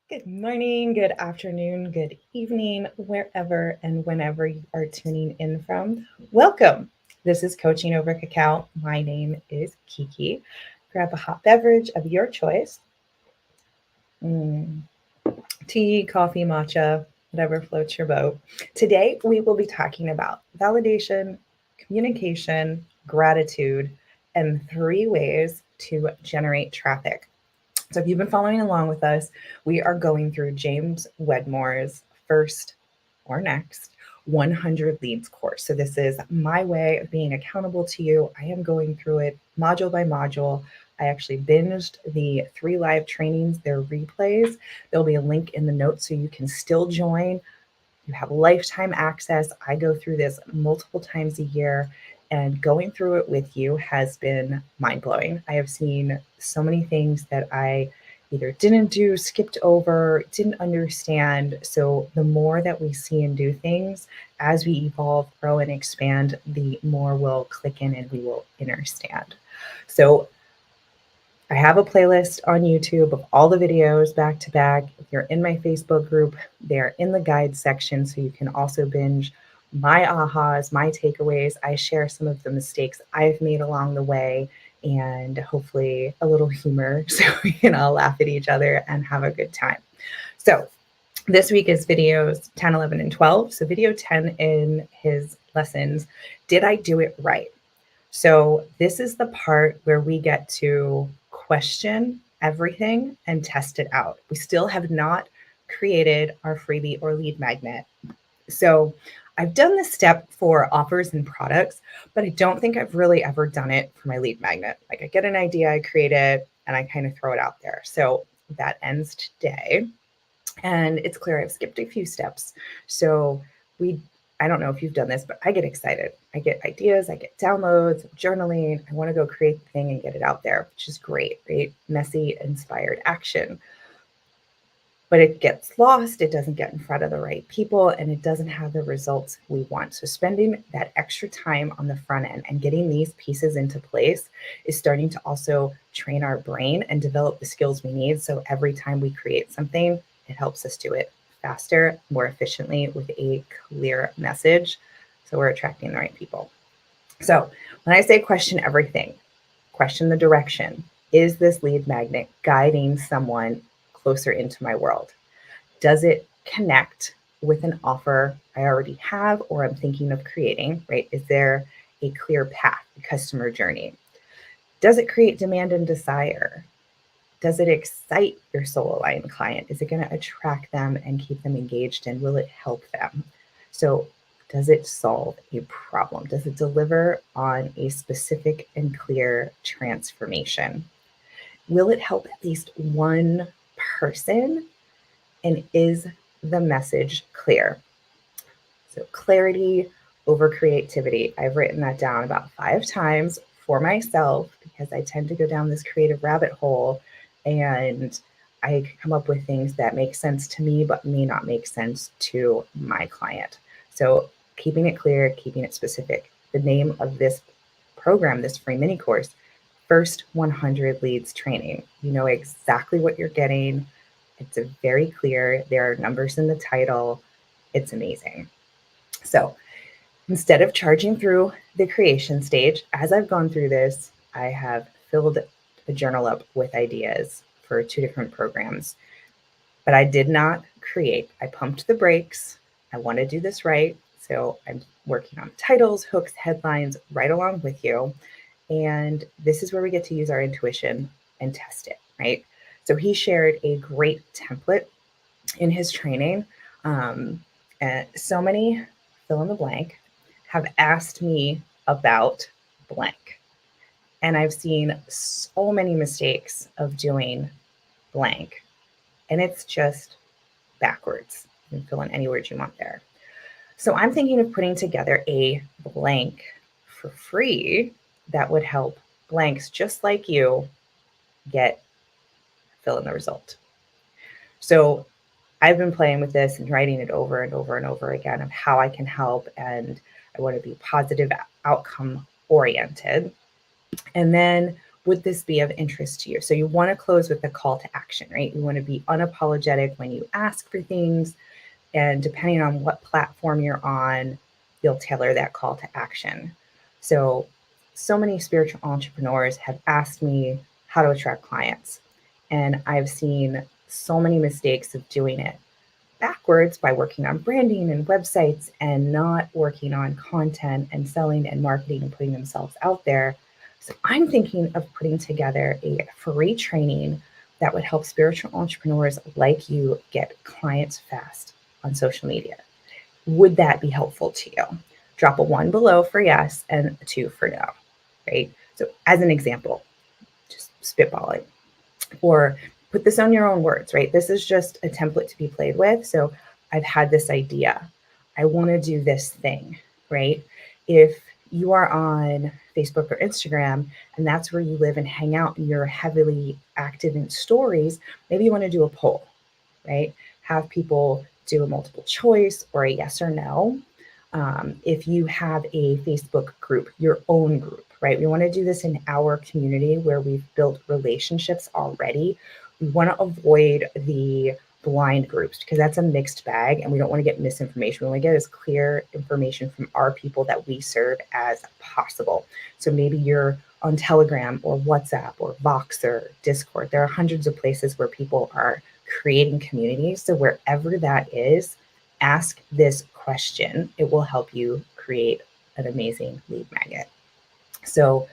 Good morning, good afternoon, good evening, wherever and whenever you are tuning in from. Welcome. This is Coaching Over Cacao. My name is Kiki. Grab a hot beverage of your choice. Tea, coffee, matcha, whatever floats your boat. Today, we will be talking about validation, communication, gratitude, and 3 ways to generate traffic. So if you've been following along with us, we are going through James Wedmore's first or next 100 leads course. So this is my way of being accountable to you. I am going through it module by module. I actually binged the 3 live trainings, their replays. There'll be a link in the notes so you can still join. You have lifetime access. I go through this multiple times a year, and going through it with you has been mind-blowing. I have seen so many things that I either didn't do, skipped over, didn't understand. So the more that we see and do things, as we evolve, grow, and expand, the more we'll click in and we will understand. So I have a playlist on YouTube of all the videos back to back. If you're in my Facebook group, they're in the guide section, so you can also binge my ahas, my takeaways. I share some of the mistakes I've made along the way and hopefully a little humor so we can all laugh at each other and have a good time. So this week is videos 10, 11, and 12. So video 10 in his lessons, did I do it right? So this is the part where we get to question everything and test it out. We still have not created our freebie or lead magnet. So I've done this step for offers and products, but I don't think I've really ever done it for my lead magnet. Like I get an idea, I create it, and I kind of throw it out there. So that ends today. And it's clear I've skipped a few steps. So I don't know if you've done this, but I get excited. I get ideas, I get downloads, journaling. I want to go create the thing and get it out there, which is great, right? Messy, inspired action. But it gets lost, it doesn't get in front of the right people, and it doesn't have the results we want. So spending that extra time on the front end and getting these pieces into place is starting to also train our brain and develop the skills we need. So every time we create something, it helps us do it faster, more efficiently, with a clear message. So we're attracting the right people. So when I say question everything, question the direction. Is this lead magnet guiding someone closer into my world? Does it connect with an offer I already have or I'm thinking of creating, right? Is there a clear path, a customer journey? Does it create demand and desire? Does it excite your soul aligned client? Is it going to attract them and keep them engaged, and will it help them? So does it solve a problem? Does it deliver on a specific and clear transformation? Will it help at least one person? And is the message clear? So clarity over creativity. I've written that down about 5 times for myself because I tend to go down this creative rabbit hole and I come up with things that make sense to me but may not make sense to my client. So keeping it clear, keeping it specific. The name of this program, this free mini course, First 100 Leads Training. You know exactly what you're getting. It's very clear. There are numbers in the title. It's amazing. So instead of charging through the creation stage, as I've gone through this, I have filled the journal up with ideas for 2 different programs. But I did not create. I pumped the brakes. I want to do this right. So I'm working on titles, hooks, headlines right along with you. And this is where we get to use our intuition and test it, right? So he shared a great template in his training. And so many fill in the blank have asked me about blank. And I've seen so many mistakes of doing blank. And it's just backwards. You can fill in any words you want there. So I'm thinking of putting together a blank for free that would help blanks just like you fill in the result. So I've been playing with this and writing it over and over and over again of how I can help, and I want to be positive outcome oriented. And then would this be of interest to you? So you want to close with a call to action, right? You want to be unapologetic when you ask for things. And depending on what platform you're on, you'll tailor that call to action. So many spiritual entrepreneurs have asked me how to attract clients. And I've seen so many mistakes of doing it backwards by working on branding and websites and not working on content and selling and marketing and putting themselves out there. So I'm thinking of putting together a free training that would help spiritual entrepreneurs like you get clients fast on social media. Would that be helpful to you? Drop a 1 below for yes and a 2 for no, right? So as an example, just spitballing, or put this on your own words, right? This is just a template to be played with. So I've had this idea. I want to do this thing, right? If you are on Facebook or Instagram and that's where you live and hang out and you're heavily active in stories, maybe you want to do a poll, right? Have people do a multiple choice or a yes or no. If you have a Facebook group, your own group, right? We want to do this in our community where we've built relationships already. We want to avoid the blind groups because that's a mixed bag and we don't want to get misinformation. We want to get as clear information from our people that we serve as possible. So maybe you're on Telegram or WhatsApp or Vox or Discord. There are hundreds of places where people are creating communities. So wherever that is, ask this question. It will help you create an amazing lead magnet. So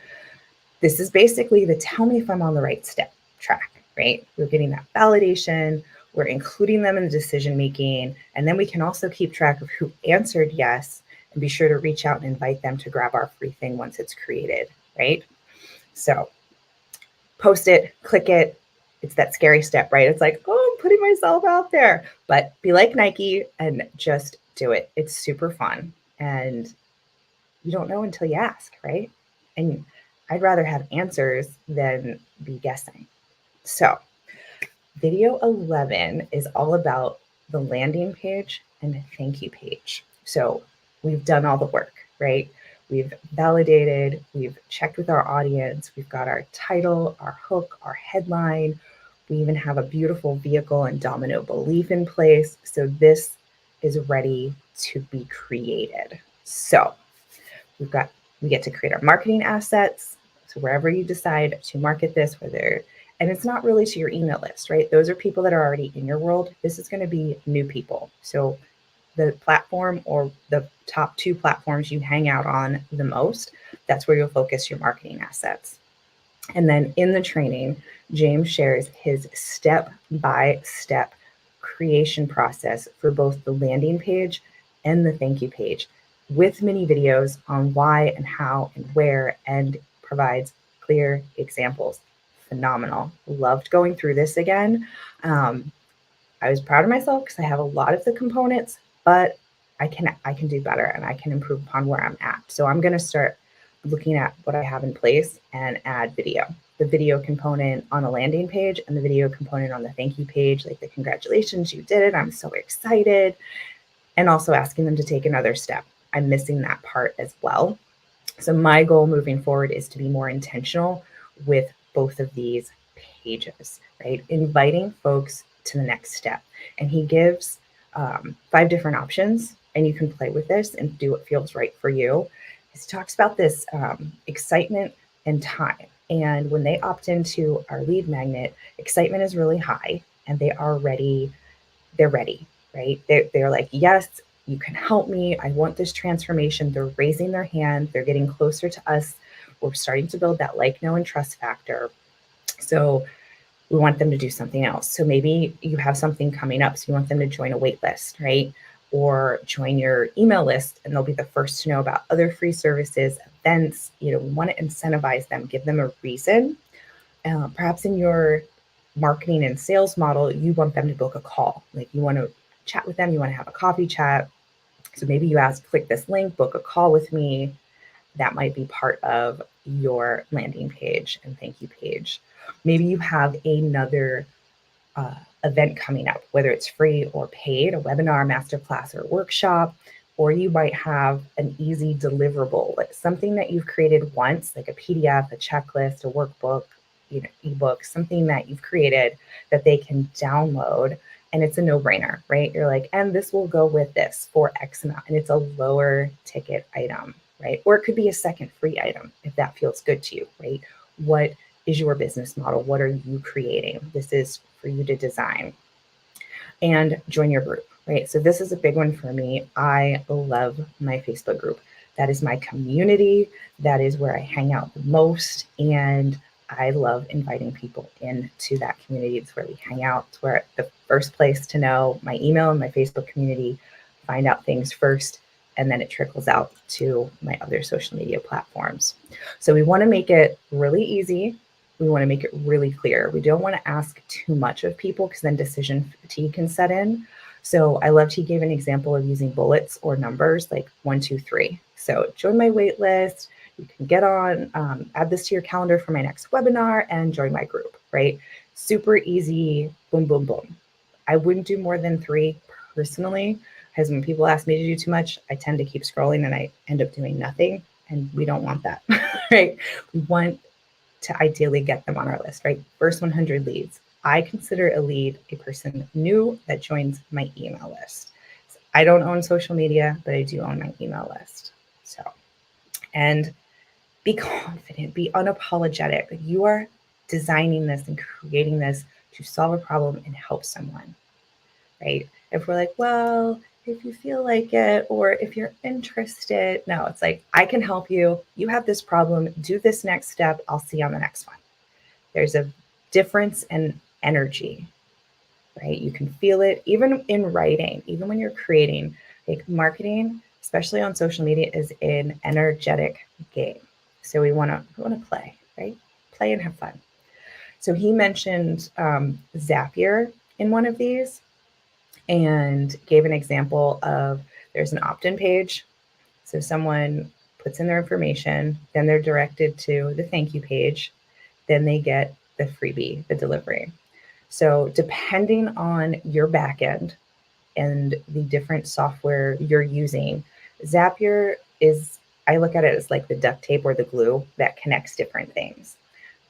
this is basically the tell me if I'm on the right track, right? We're getting that validation. We're including them in the decision making. And then we can also keep track of who answered yes and be sure to reach out and invite them to grab our free thing once it's created, right? So post it, click it. It's that scary step, right? It's like, oh, I'm putting myself out there. But be like Nike and just do it. It's super fun. And you don't know until you ask, right? And I'd rather have answers than be guessing. So video 11 is all about the landing page and the thank you page. So we've done all the work, right? We've validated, we've checked with our audience, we've got our title, our hook, our headline. We even have a beautiful vehicle and domino belief in place. So this is ready to be created. So we get to create our marketing assets. So wherever you decide to market this, and it's not really to your email list, right? Those are people that are already in your world. This is going to be new people. So the platform or the top 2 platforms you hang out on the most, that's where you'll focus your marketing assets. And then in the training, James shares his step-by-step creation process for both the landing page and the thank you page with mini videos on why and how and where, and provides clear examples. Phenomenal. Loved going through this again. I was proud of myself because I have a lot of the components, but I can do better and I can improve upon where I'm at. So I'm going to start looking at what I have in place and add video. The video component on a landing page and the video component on the thank you page, like the congratulations, you did it, I'm so excited. And also asking them to take another step. I'm missing that part as well. So my goal moving forward is to be more intentional with both of these pages, right? Inviting folks to the next step. And he gives 5 different options, and you can play with this and do what feels right for you. He talks about this excitement and time. And when they opt into our lead magnet, excitement is really high and they're ready, right? They're like, yes, you can help me. I want this transformation. They're raising their hand. They're getting closer to us. We're starting to build that like, know, and trust factor. So we want them to do something else. So maybe you have something coming up. So you want them to join a wait list, right? Or join your email list and they'll be the first to know about other free services, events. We want to incentivize them, give them a reason. Perhaps in your marketing and sales model, you want them to book a call. Like you want to chat with them, you want to have a coffee chat. So maybe you ask, click this link, book a call with me. That might be part of your landing page and thank you page. Maybe you have another event coming up, whether it's free or paid, a webinar, masterclass, or workshop, or you might have an easy deliverable, like something that you've created once, like a PDF, a checklist, a workbook, ebook, something that you've created that they can download, and it's a no-brainer, right? You're like, and this will go with this for X amount, and it's a lower ticket item, right? Or it could be a second free item if that feels good to you, right? What is your business model? What are you creating? This is for you to design. And join your group, right? So this is a big one for me. I love my Facebook group. That is my community. That is where I hang out the most. And I love inviting people into that community. It's where we hang out. It's where the first place to know my email and my Facebook community, find out things first, and then it trickles out to my other social media platforms. So we want to make it really easy. We want to make it really clear. We don't want to ask too much of people because then decision fatigue can set in. So I loved he gave an example of using bullets or numbers like 1, 2, 3. So join my wait list. You can get on, add this to your calendar for my next webinar and join my group, right? Super easy, boom, boom, boom. I wouldn't do more than 3 personally, because when people ask me to do too much, I tend to keep scrolling and I end up doing nothing. And we don't want that, right? We want to ideally get them on our list, right? First 100 leads. I consider a lead a person new that joins my email list. So I don't own social media, but I do own my email list. So, and be confident, be unapologetic. You are designing this and creating this to solve a problem and help someone, right? If we're like, well, if you feel like it, or if you're interested, no, it's like, I can help you. You have this problem, do this next step. I'll see you on the next one. There's a difference in energy, right? You can feel it even in writing, even when you're creating. Like marketing, especially on social media, is an energetic game. So we want to play, right? Play and have fun. So he mentioned Zapier in one of these and gave an example of there's an opt-in page. So someone puts in their information, then they're directed to the thank you page, then they get the freebie, the delivery. So depending on your backend and the different software you're using, Zapier is, I look at it as like the duct tape or the glue that connects different things.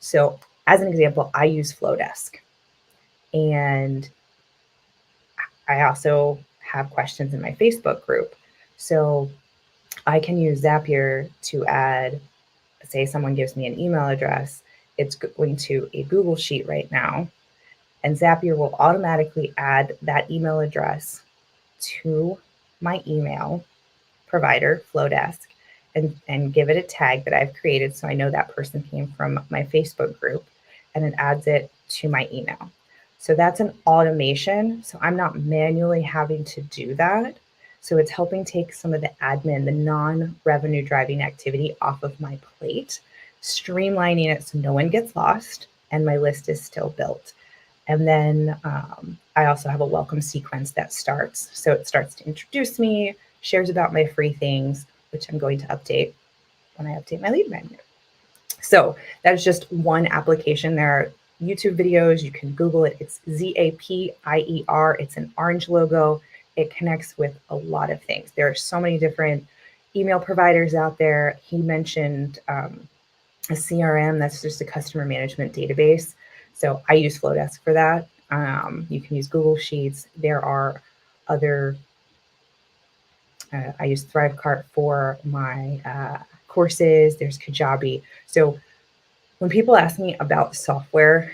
So as an example, I use Flowdesk, and I also have questions in my Facebook group. So I can use Zapier to add, say someone gives me an email address, it's going to a Google Sheet right now, and Zapier will automatically add that email address to my email provider, Flowdesk, and give it a tag that I've created so I know that person came from my Facebook group, and it adds it to my email. So that's an automation. So I'm not manually having to do that. So it's helping take some of the admin, the non-revenue driving activity off of my plate, streamlining it so no one gets lost and my list is still built. And then I also have a welcome sequence that starts. So it starts to introduce me, shares about my free things, which I'm going to update when I update my lead magnet. So that is just one application. There are YouTube videos. You can Google it. It's Zapier. It's an orange logo. It connects with a lot of things. There are so many different email providers out there. He mentioned a CRM, that's just a customer management database. So I use Flowdesk for that. You can use Google Sheets. There are other, I use Thrivecart for my courses. There's Kajabi. So when people ask me about software,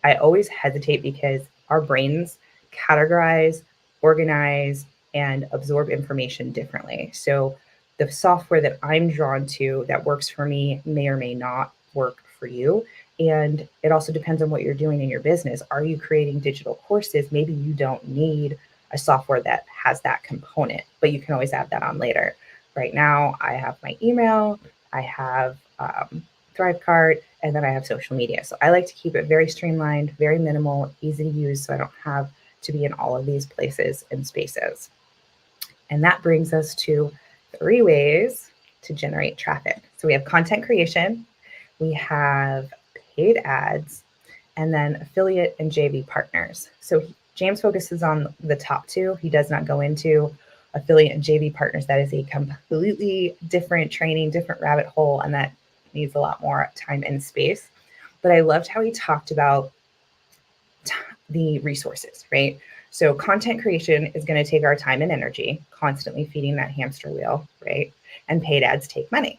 I always hesitate because our brains categorize, organize, and absorb information differently. So the software that I'm drawn to that works for me may or may not work for you. And it also depends on what you're doing in your business. Are you creating digital courses? Maybe you don't need a software that has that component, but you can always add that on later. Right now, I have my email, I have Thrivecart, and then I have social media. So I like to keep it very streamlined, very minimal, easy to use, so I don't have to be in all of these places and spaces. And that brings us to 3 ways to generate traffic. So we have content creation, we have paid ads, and then affiliate and JV partners. So James focuses on the top 2. He does not go into affiliate and JV partners, that is a completely different training, different rabbit hole, and that needs a lot more time and space. But I loved how he talked about the resources, right? So content creation is going to take our time and energy, constantly feeding that hamster wheel, right? And paid ads take money.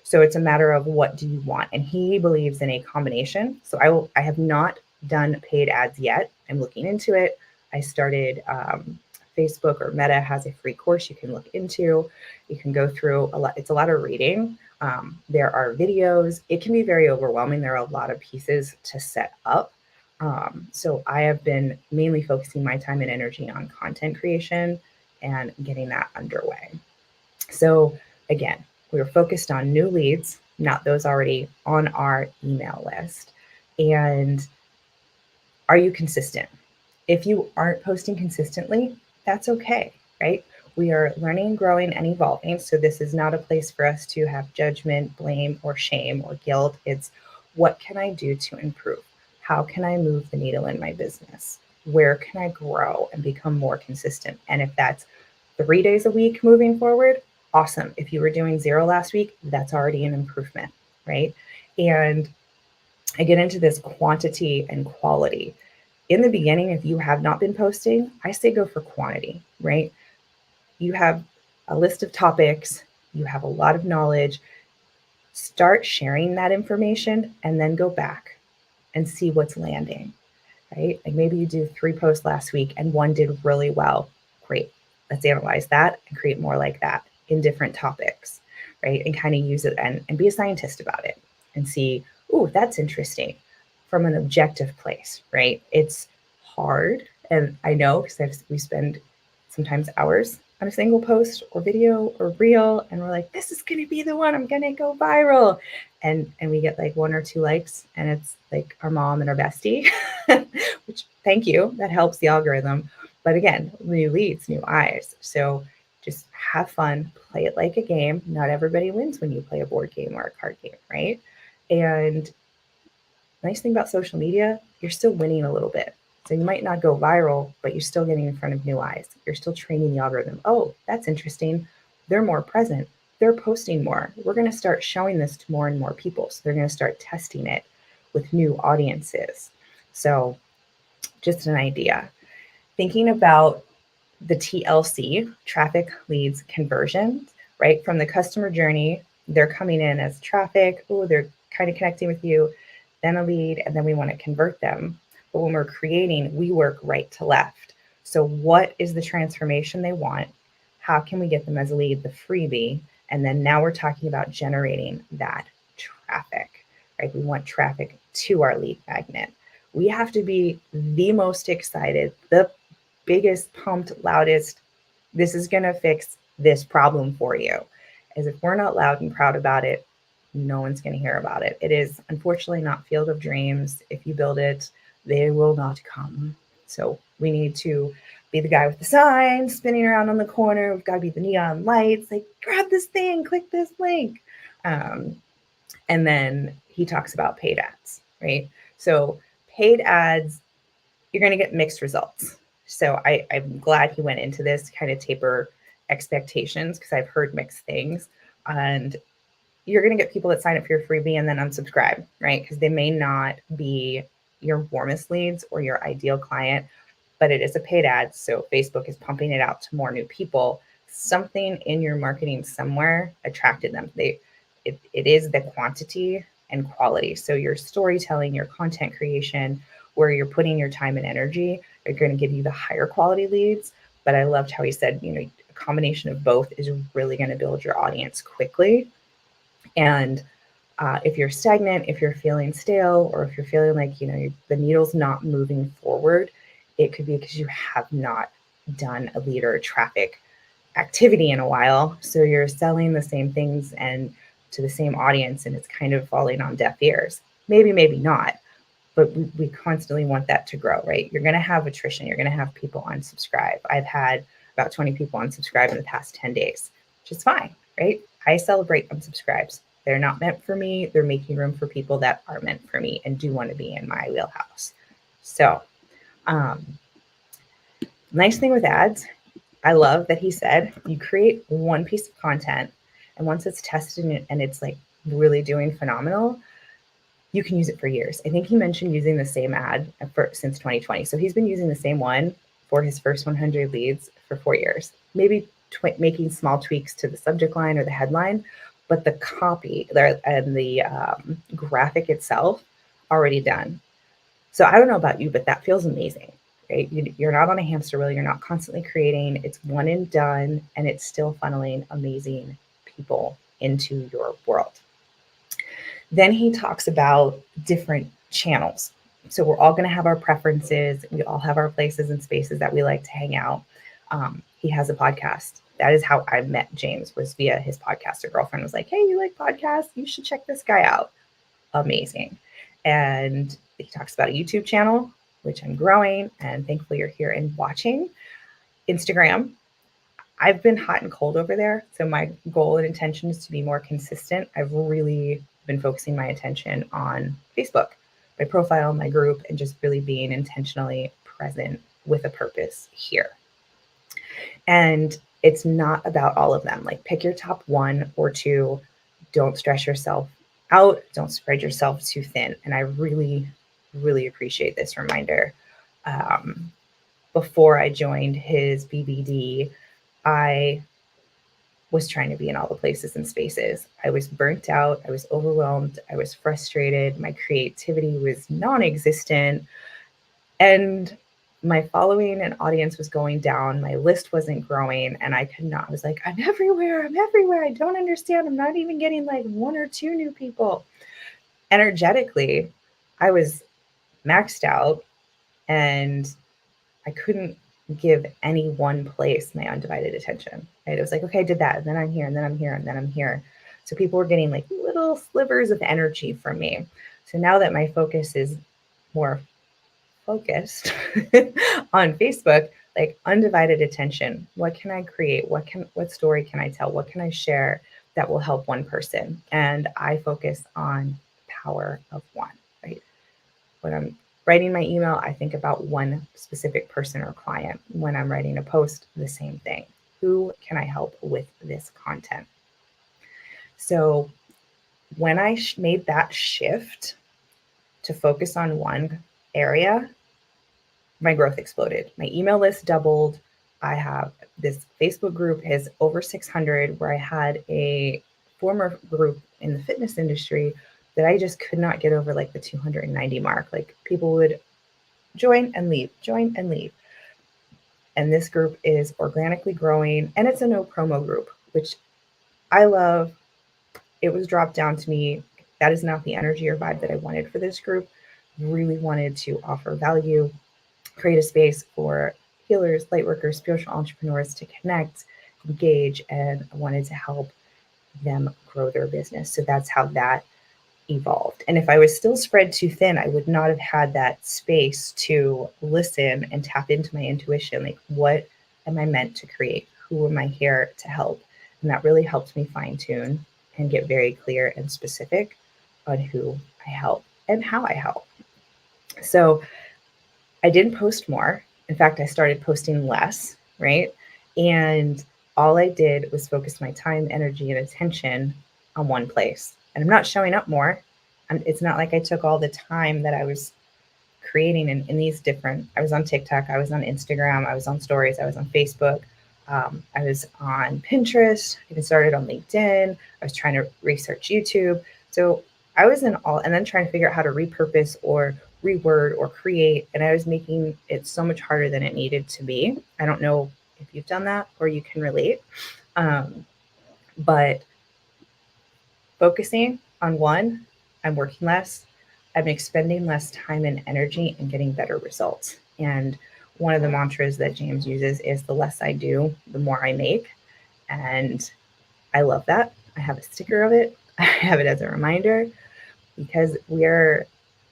So it's a matter of what do you want? And he believes in a combination. So I have not done paid ads yet. I'm looking into it. I started Facebook, or Meta has a free course you can look into. You can go through a lot. It's a lot of reading. There are videos. It can be very overwhelming. There are a lot of pieces to set up. So I have been mainly focusing my time and energy on content creation and getting that underway. So again, we were focused on new leads, not those already on our email list. And are you consistent? If you aren't posting consistently, that's okay, right? We are learning, growing, and evolving. So this is not a place for us to have judgment, blame, or shame, or guilt. It's what can I do to improve? How can I move the needle in my business? Where can I grow and become more consistent? And if that's 3 days a week moving forward, awesome. If you were doing 0 last week, that's already an improvement, right? And I get into this quantity and quality. In the beginning, if you have not been posting, I say go for quantity, right? You have a list of topics, you have a lot of knowledge. Start sharing that information and then go back and see what's landing, right? Like maybe you do 3 posts last week and 1 did really well. Great. Let's analyze that and create more like that in different topics, right? And kind of use it and be a scientist about it and see, oh, that's interesting from an objective place, right? It's hard. And I know because we spend sometimes hours on a single post or video or reel, and we're like, this is going to be the one, I'm going to go viral. And we get like 1 or 2 likes, and it's like our mom and our bestie, which thank you, that helps the algorithm. But again, new leads, new eyes. So just have fun, play it like a game. Not everybody wins when you play a board game or a card game, right? And nice thing about social media, you're still winning a little bit. So you might not go viral, but you're still getting in front of new eyes. You're still training the algorithm. Oh, that's interesting. They're more present. They're posting more. We're going to start showing this to more and more people. So they're going to start testing it with new audiences. So just an idea. Thinking about the TLC, traffic leads conversions, right? From the customer journey, they're coming in as traffic. Oh, they're kind of connecting with you, then a lead, and then we want to convert them. But when we're creating, we work right to left. So what is the transformation they want? How can we get them as a lead, the freebie? And then now we're talking about generating that traffic, right? We want traffic to our lead magnet. We have to be the most excited, the biggest, pumped, loudest, this is going to fix this problem for you. As if we're not loud and proud about it, no one's going to hear about it. It is unfortunately not field of dreams. If you build it, they will not come. So we need to be the guy with the sign spinning around on the corner. We've got to be the neon lights, like grab this thing, click this link. And then he talks about paid ads, right? So paid ads, you're going to get mixed results. So I'm glad he went into this to kind of taper expectations, because I've heard mixed things. And you're going to get people that sign up for your freebie and then unsubscribe, right? Because they may not be your warmest leads or your ideal client, but it is a paid ad. So Facebook is pumping it out to more new people. Something in your marketing somewhere attracted them. It is the quantity and quality. So your storytelling, your content creation, where you're putting your time and energy, are going to give you the higher quality leads. But I loved how he said, a combination of both is really going to build your audience quickly. And if you're stagnant, if you're feeling stale, or if you're feeling like, the needle's not moving forward, it could be because you have not done a lead or a traffic activity in a while. So you're selling the same things and to the same audience, and it's kind of falling on deaf ears. Maybe not, but we constantly want that to grow, right? You're going to have attrition. You're going to have people unsubscribe. I've had about 20 people unsubscribe in the past 10 days, which is fine, right? I celebrate unsubscribes. They're not meant for me. They're making room for people that are meant for me and do want to be in my wheelhouse. So, nice thing with ads, I love that he said you create one piece of content, and once it's tested and it's like really doing phenomenal, you can use it for years. I think he mentioned using the same ad since 2020. So he's been using the same one for his first 100 leads for 4 years, maybe making small tweaks to the subject line or the headline, but the copy and the graphic itself already done. So I don't know about you, but that feels amazing, right? You're not on a hamster wheel. You're not constantly creating. It's one and done, and it's still funneling amazing people into your world. Then he talks about different channels. So we're all going to have our preferences. We all have our places and spaces that we like to hang out. He has a podcast. That is how I met James, was via his podcast. A girlfriend was like, hey, you like podcasts? You should check this guy out. Amazing. And he talks about a YouTube channel, which I'm growing, and thankfully you're here and watching. Instagram. I've been hot and cold over there. So my goal and intention is to be more consistent. I've really been focusing my attention on Facebook, my profile, my group, and just really being intentionally present with a purpose here. And it's not about all of them. Like, pick your top 1 or 2. Don't stress yourself out. Don't spread yourself too thin. And I really, really appreciate this reminder. Before I joined his BBD, I was trying to be in all the places and spaces. I was burnt out. I was overwhelmed. I was frustrated. My creativity was non-existent. And my following and audience was going down. My list wasn't growing. And I could not. I was like, I'm everywhere. I'm everywhere. I don't understand. I'm not even getting like 1 or 2 new people. Energetically, I was maxed out, and I couldn't give any one place my undivided attention. Right? It was like, okay, I did that, and then I'm here, and then I'm here, and then I'm here. So people were getting like little slivers of energy from me. So now that my focus is more focused on Facebook, like undivided attention. What can I create? What story can I tell? What can I share that will help one person? And I focus on power of one, right? When I'm writing my email, I think about one specific person or client. When I'm writing a post, the same thing. Who can I help with this content? So when I made that shift to focus on one area, my growth exploded. My email list doubled. I have this Facebook group has over 600, where I had a former group in the fitness industry that I just could not get over like the 290 mark. Like, people would join and leave, join and leave. And this group is organically growing, and it's a no promo group, which I love. It was dropped down to me. That is not the energy or vibe that I wanted for this group. Really wanted to offer value, create a space for healers, lightworkers, spiritual entrepreneurs to connect, engage, and I wanted to help them grow their business. So that's how that evolved. And if I was still spread too thin, I would not have had that space to listen and tap into my intuition. Like, what am I meant to create? Who am I here to help? And that really helped me fine tune and get very clear and specific on who I help and how I help. So I didn't post more. In fact, I started posting less, right? And all I did was focus my time, energy, and attention on one place. And I'm not showing up more. It's not like I took all the time that I was creating in these different, I was on TikTok, I was on Instagram, I was on stories, I was on Facebook, I was on Pinterest, even started on LinkedIn. I was trying to research YouTube. So I was in all, and then trying to figure out how to repurpose or reword or create. And I was making it so much harder than it needed to be. I don't know if you've done that or you can relate. But focusing on one, I'm working less, I'm expending less time and energy and getting better results. And one of the mantras that James uses is, the less I do, the more I make. And I love that. I have a sticker of it. I have it as a reminder, because we're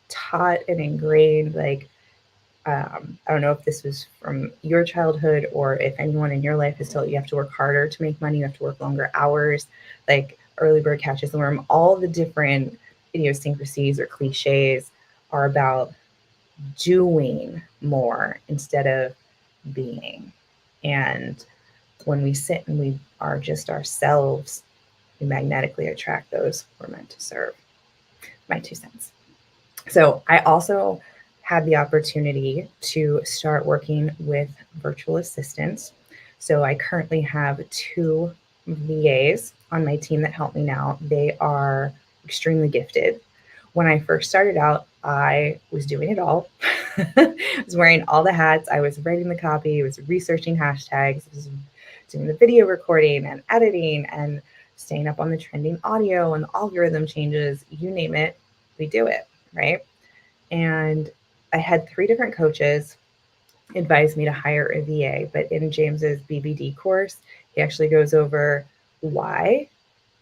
taught and ingrained, like, I don't know if this was from your childhood or if anyone in your life is told you have to work harder to make money, you have to work longer hours, like early bird catches the worm. All the different idiosyncrasies or cliches are about doing more instead of being. And when we sit and we are just ourselves, we magnetically attract those we're meant to serve. My 2 cents. So I also had the opportunity to start working with virtual assistants. So I currently have 2 VAs on my team that help me now. They are extremely gifted. When I first started out, I was doing it all. I was wearing all the hats. I was writing the copy. I was researching hashtags. I was doing the video recording and editing and staying up on the trending audio and the algorithm changes. You name it, we do it, right? And I had 3 different coaches advise me to hire a VA, but in James's BBD course, he actually goes over why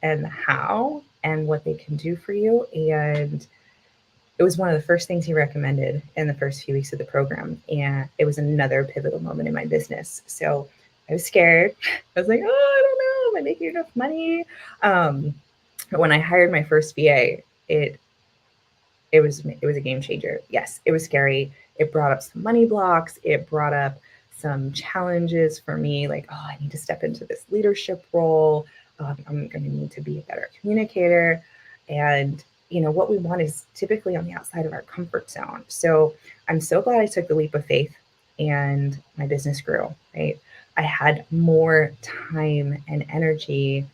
and how and what they can do for you. And it was one of the first things he recommended in the first few weeks of the program. And it was another pivotal moment in my business. So I was scared. I was like, oh, I don't know. Am I making enough money? But when I hired my first VA, it was a game changer. Yes, it was scary. It brought up some money blocks. It brought up some challenges for me, like, oh, I need to step into this leadership role. I'm going to need to be a better communicator. And, what we want is typically on the outside of our comfort zone. So I'm so glad I took the leap of faith and my business grew, right? I had more time and energy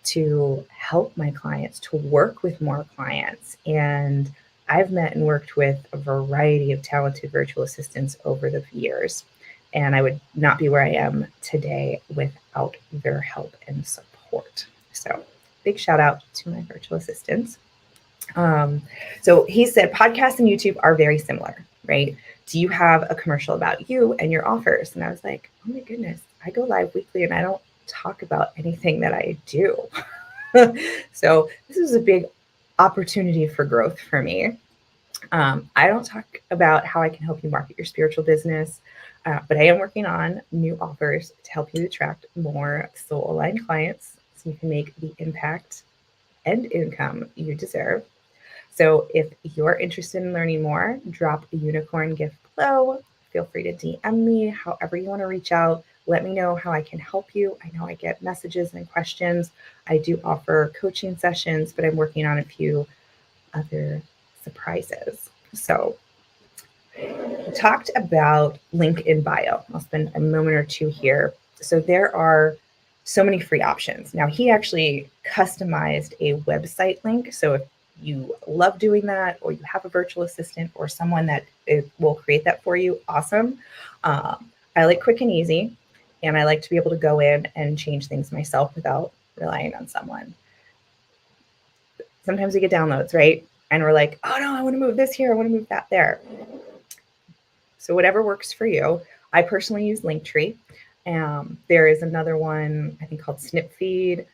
to help my clients, to work with more clients. And I've met and worked with a variety of talented virtual assistants over the years. And I would not be where I am today without their help and support. So big shout out to my virtual assistants. So he said, podcasts and YouTube are very similar, right? Do you have a commercial about you and your offers? And I was like, oh my goodness, I go live weekly and I don't talk about anything that I do. So this is a big opportunity for growth for me. I don't talk about how I can help you market your spiritual business, but I am working on new offers to help you attract more soul-aligned clients so you can make the impact and income you deserve. So if you're interested in learning more, drop a unicorn gift below. Feel free to DM me, however you want to reach out. Let me know how I can help you. I know I get messages and questions. I do offer coaching sessions, but I'm working on a few other surprises. So we talked about link in bio. I'll spend a moment or two here. So there are so many free options. Now he actually customized a website link. So if you love doing that, or you have a virtual assistant or someone that will create that for you, awesome. I like quick and easy, and I like to be able to go in and change things myself without relying on someone. Sometimes we get downloads, right? And we're like, oh no, I want to move this here. I want to move that there. So whatever works for you. I personally use Linktree. There is another one, I think, called Snipfeed.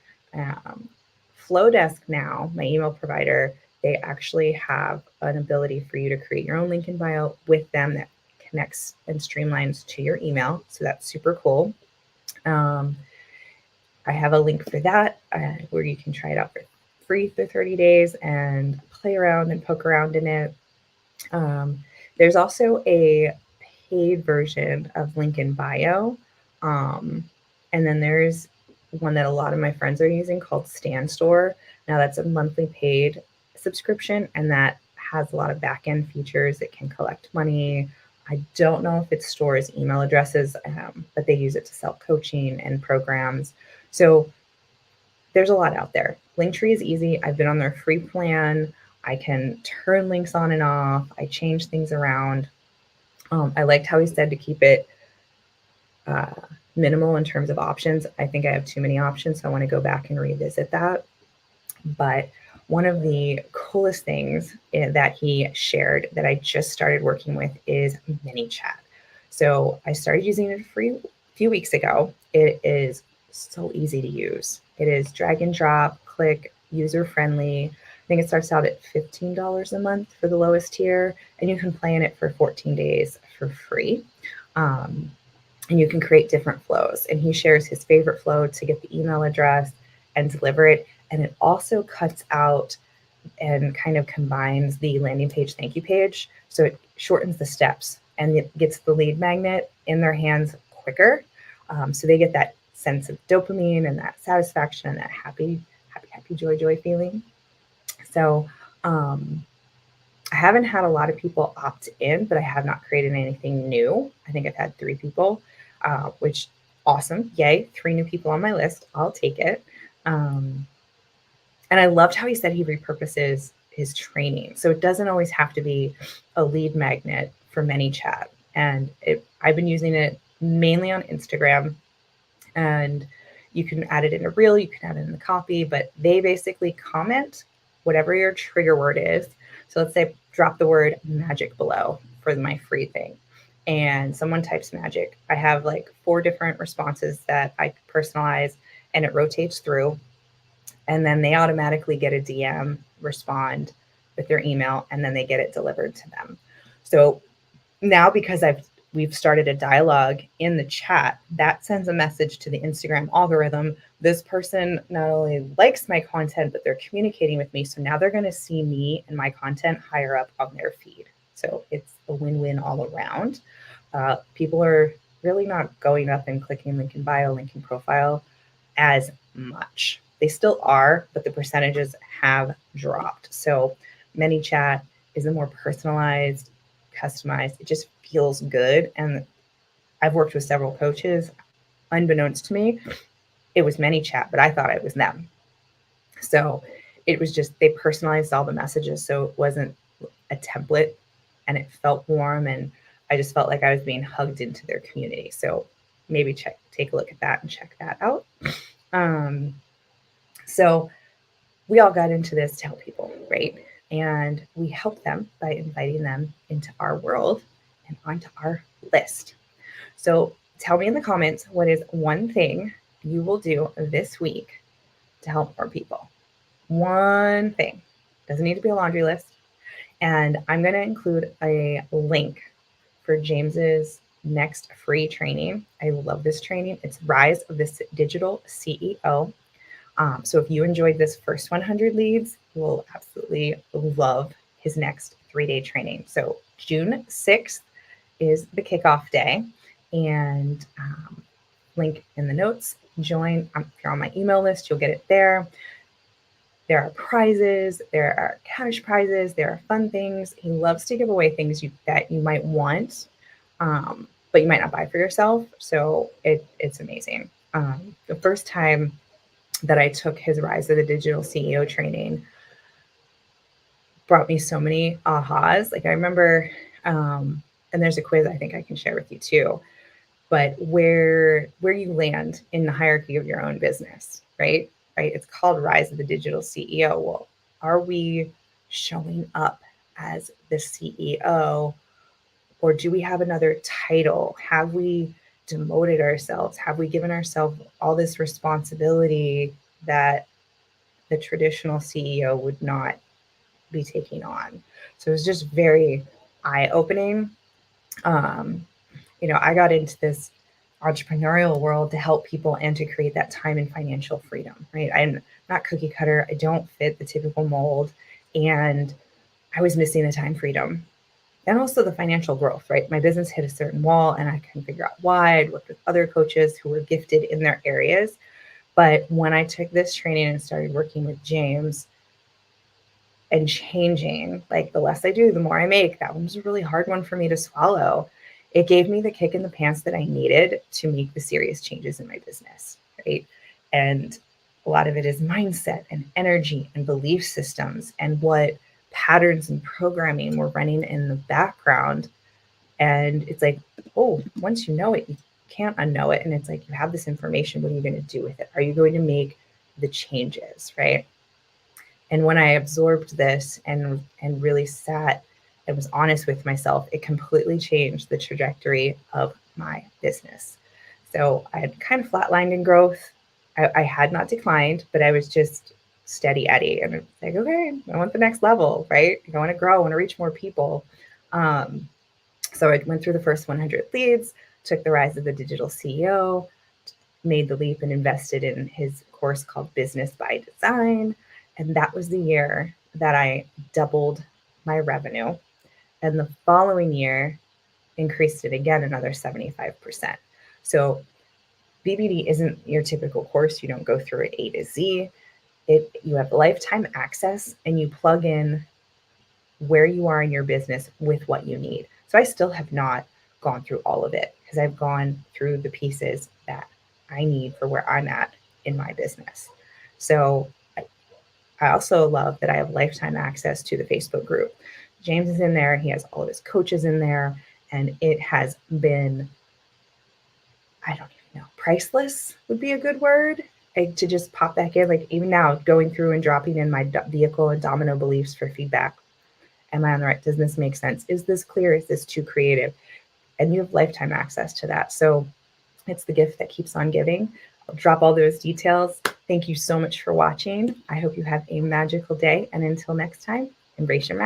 Flowdesk now, my email provider, they actually have an ability for you to create your own link in bio with them that connects and streamlines to your email. So that's super cool. I have a link for that where you can try it out for free for 30 days and play around and poke around in it. There's also a paid version of link in bio. And then there's one that a lot of my friends are using called Stan Store. Now that's a monthly paid subscription, and that has a lot of back-end features. It can collect money. I don't know if it stores email addresses, but they use it to sell coaching and programs. So there's a lot out there. Linktree is easy. I've been on their free plan. I can turn links on and off. I change things around. I liked how he said to keep it minimal in terms of options. I think I have too many options, so I want to go back and revisit that. But one of the coolest things that he shared that I just started working with is ManyChat. So I started using it for a few weeks ago. It is so easy to use. It is drag and drop, click, user-friendly. I think it starts out at $15 a month for the lowest tier, and you can plan it for 14 days for free. And you can create different flows. And he shares his favorite flow to get the email address and deliver it. And it also cuts out and kind of combines the landing page thank you page. So it shortens the steps and it gets the lead magnet in their hands quicker. So they get that sense of dopamine and that satisfaction and that happy, joy feeling. So I haven't had a lot of people opt in, but I have not created anything new. I think I've had 3 people, which awesome. Yay. 3 new people on my list. I'll take it. And I loved how he said he repurposes his training. So it doesn't always have to be a lead magnet for ManyChat. And I've been using it mainly on Instagram. And you can add it in a reel, you can add it in the copy, but they basically comment whatever your trigger word is. So let's say drop the word magic below for my free thing. And someone types magic. I have like 4 different responses that I personalize, and it rotates through. And then they automatically get a DM, respond with their email, and then they get it delivered to them. So now, because we've started a dialogue in the chat, that sends a message to the Instagram algorithm. This person not only likes my content, but they're communicating with me. So now they're going to see me and my content higher up on their feed. So it's a win-win all around. People are really not going up and clicking link in bio, link in profile as much. They still are, but the percentages have dropped. So ManyChat is a more personalized, customized. It just feels good. And I've worked with several coaches. Unbeknownst to me, it was ManyChat, but I thought it was them. So it was just, they personalized all the messages. So it wasn't a template, and it felt warm, and I just felt like I was being hugged into their community. So maybe take a look at that and check that out. So we all got into this to help people, right? And we help them by inviting them into our world and onto our list. So tell me in the comments, what is one thing you will do this week to help more people? One thing. Doesn't need to be a laundry list. And I'm going to include a link for James's next free training. I love this training. It's Rise of the Digital CEO. So if you enjoyed this first 100 leads, you will absolutely love his next 3-day training. So June 6th is the kickoff day, and link in the notes. Join. If you're on my email list, you'll get it there. There are prizes, there are cash prizes, there are fun things. He loves to give away things that you might want, but you might not buy for yourself. So it's amazing. The first time that I took his Rise of the Digital CEO training brought me so many ahas. Like I remember, and there's a quiz I think I can share with you too, but where you land in the hierarchy of your own business, right? It's called Rise of the Digital CEO. Well, are we showing up as the CEO, or do we have another title? Have we demoted ourselves? Have we given ourselves all this responsibility that the traditional CEO would not be taking on? So it was just very eye-opening. I got into this entrepreneurial world to help people and to create that time and financial freedom, right? I'm not cookie cutter. I don't fit the typical mold. And I was missing the time freedom and also the financial growth, right? My business hit a certain wall and I couldn't figure out why. I'd worked with other coaches who were gifted in their areas. But when I took this training and started working with James and changing, like the less I do, the more I make, that one was a really hard one for me to swallow. It gave me the kick in the pants that I needed to make the serious changes in my business, right? And a lot of it is mindset and energy and belief systems and what patterns and programming were running in the background. And it's like, oh, once you know it, you can't unknow it. And it's like, you have this information. What are you going to do with it? Are you going to make the changes, right? And when I absorbed this and really sat and was honest with myself, it completely changed the trajectory of my business. So I had kind of flatlined in growth. I had not declined, but I was just steady Eddie. And it's like, okay, I want the next level, right? I want to grow, I want to reach more people. So I went through the first 100 leads, took the Rise of the Digital CEO, made the leap and invested in his course called Business by Design. And that was the year that I doubled my revenue. And the following year, increased it again another 75%. So BBD isn't your typical course. You don't go through it A to Z. You have lifetime access, and you plug in where you are in your business with what you need. So I still have not gone through all of it because I've gone through the pieces that I need for where I'm at in my business. So I also love that I have lifetime access to the Facebook group. James is in there. He has all of his coaches in there, and it has been, I don't even know, priceless would be a good word, to just pop back in. Like even now, going through and dropping in my vehicle and domino beliefs for feedback. Am I on the right? Does this make sense? Is this clear? Is this too creative? And you have lifetime access to that. So it's the gift that keeps on giving. I'll drop all those details. Thank you so much for watching. I hope you have a magical day. And until next time, embrace your magic.